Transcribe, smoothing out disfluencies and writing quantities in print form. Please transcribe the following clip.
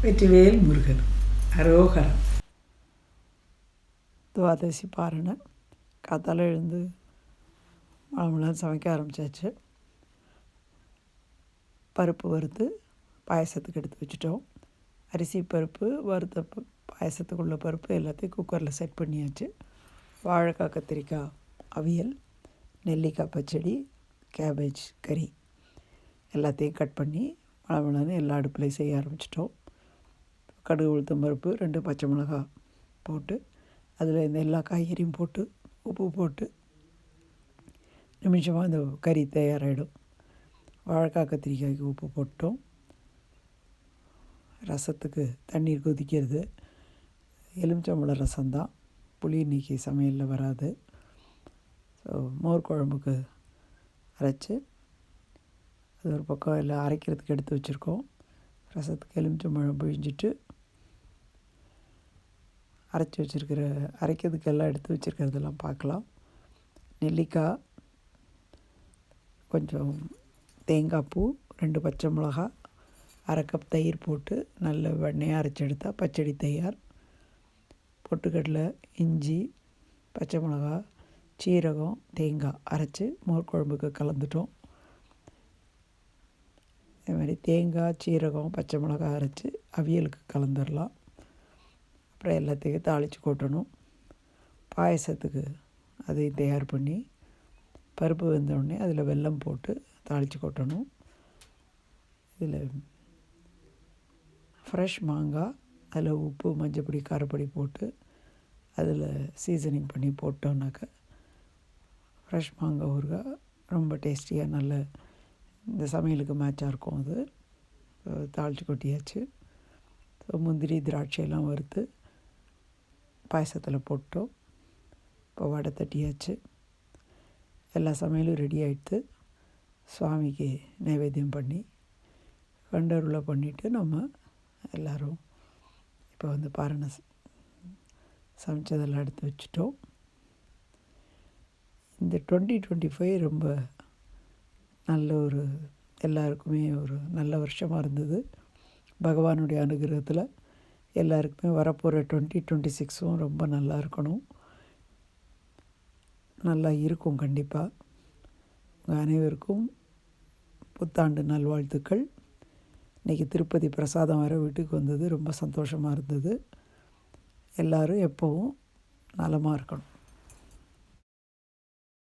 வெற்றிவேல் முருகன் அரோகரம். துவாதசி பாருன்னு காத்தால எழுந்து மாமெல்லாம் சமைக்க ஆரம்பித்தாச்சு. பருப்பு வறுத்து பாயசத்துக்கு எடுத்து வச்சுட்டோம். அரிசி பருப்பு வறுத்த பாயசத்துக்குள்ள பருப்பு எல்லாத்தையும் குக்கரில் செட் பண்ணியாச்சு. வாழைக்காய், கத்திரிக்காய் அவியல், நெல்லிக்காய் பச்சடி, கேபேஜ் கறி எல்லாத்தையும் கட் பண்ணி மழை எல்லா அடுப்புலையும் செய்ய ஆரம்பிச்சிட்டோம். கடுகு, உளுத்தம் பருப்பு, 2 பச்சை மிளகாய் போட்டு அதில் இந்த எல்லா காய்கறியும் போட்டு உப்பு போட்டு நிமிஷமாக இந்த கறி தயாராகிடும். வாழைக்காய், கத்திரிக்காய்க்கு உப்பு போட்டோம். ரசத்துக்கு தண்ணீர் கொதிக்கிறது. எலுமிச்சம்பழம் ரசம்தான், புளி இன்றைக்கி சமையலில் வராது. ஸோ மோர் குழம்புக்கு அரைச்சி அது ஒரு பக்கம் எல்லாம் அரைக்கிறதுக்கு எடுத்து வச்சுருக்கோம். ரசத்துக்கு எலுமிச்சம்பழம் பிழிஞ்சிட்டு அரைக்கிறதுக்கு எல்லாம் எடுத்து வச்சுருக்கிறதெல்லாம் பார்க்கலாம். நெல்லிக்காய், கொஞ்சம் தேங்காய் பூ, 2 பச்சை மிளகா, 1/2 கப் தயிர் போட்டு நல்ல வெண்ணெயாக அரைச்சி எடுத்தால் பச்சடி தயார். பொட்டுக்கடலை, இஞ்சி, பச்சை மிளகா, சீரகம், தேங்காய் அரைச்சி மோர் குழம்புக்கு கலந்துட்டோம். அதே மாதிரி தேங்காய், சீரகம், பச்சை மிளகாய் அரைச்சி அவியலுக்கு கலந்துடலாம். அப்புறம் எல்லாத்தையும் தாளித்து கொட்டணும். பாயசத்துக்கு அதையும் தயார் பண்ணி பருப்பு வெந்தோடனே அதில் வெல்லம் போட்டு தாளித்து கொட்டணும். இதில் ஃப்ரெஷ் மாங்காய், அதில் உப்பு, மஞ்சப்பொடி, காரப்பொடி போட்டு அதில் சீசனிங் பண்ணி போட்டோன்னாக்க ஃப்ரெஷ் மாங்காய் ஊறுகாய் ரொம்ப டேஸ்டியாக நல்ல இந்த சமையலுக்கு மேட்சாக இருக்கும். அது தாளித்து கொட்டியாச்சு. முந்திரி, திராட்சையெல்லாம் வறுத்து பாயசத்தில் போட்டோம். இப்போ வடை தட்டியாச்சு. எல்லா சமையலும் ரெடி ஆகிடுத்து. சுவாமிக்கு நைவேத்தியம் பண்ணி கண்டருளை பண்ணிவிட்டு நம்ம எல்லோரும் இப்போ பாருங்க சமைச்சதெல்லாம் எடுத்து வச்சுட்டோம். இந்த 2025 ரொம்ப நல்ல எல்லாருக்குமே ஒரு நல்ல வருஷமாக இருந்தது. பகவானுடைய அனுகிரகத்தில் எல்லாருக்குமே வரப்போகிற 2026 ரொம்ப நல்லா இருக்கணும், நல்லா இருக்கும். கண்டிப்பாக உங்கள் அனைவருக்கும் புத்தாண்டு நல்வாழ்த்துக்கள். இன்றைக்கி திருப்பதி பிரசாதம் வர வீட்டுக்கு வந்தது, ரொம்ப சந்தோஷமாக இருந்தது. எல்லோரும் எப்போவும் நலமாக இருக்கணும்.